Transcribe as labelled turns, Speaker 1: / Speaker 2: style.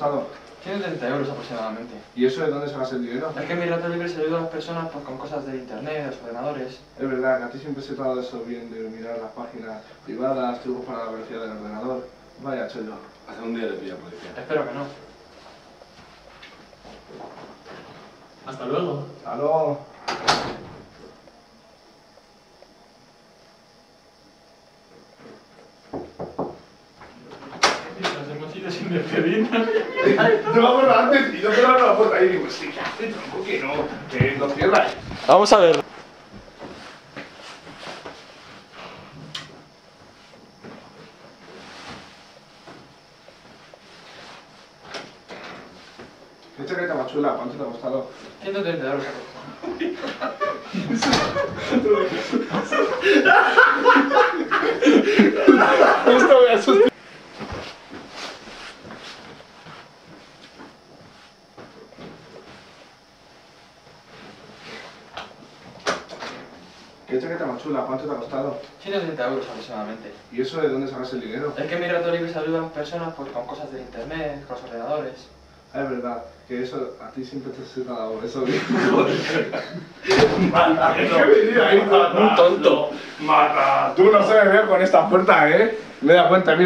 Speaker 1: costado?
Speaker 2: 130 euros aproximadamente.
Speaker 1: ¿Y eso de dónde sacas el dinero?
Speaker 2: Es que en mi rato libre se ayuda a las personas pues, con cosas de internet, de los ordenadores.
Speaker 1: Es verdad que a ti siempre se te ha dado eso bien de mirar las páginas privadas, trucos para la velocidad del ordenador. Vaya chollo.
Speaker 3: Hace un día le pilla policía.
Speaker 2: Espero que no.
Speaker 4: Hasta luego.
Speaker 1: Hasta luego.
Speaker 4: Nos hemos ido sin despedirnos.
Speaker 1: Yo antes y yo me abro la puerta y digo, sí, ¿qué hace, tronco? Que no, que lo cierra.
Speaker 2: Vamos a ver.
Speaker 1: ¿Qué chaqueta más chula? ¿Cuánto te ha costado?
Speaker 2: 130 euros.
Speaker 1: Esto me asusta. ¿Qué chaqueta más chula? ¿Cuánto te ha costado?
Speaker 2: 130 euros aproximadamente.
Speaker 1: ¿Y eso de dónde sacas el dinero?
Speaker 2: Es que en mi rato libre se ayuda a las personas pues, con cosas de internet, con los ordenadores.
Speaker 1: Ah, es verdad, que eso a ti siempre te ha dado eso.
Speaker 3: Un tonto.
Speaker 1: Mata. Tú no sabes ver con esta puerta, ¿eh? Me da cuenta, mira.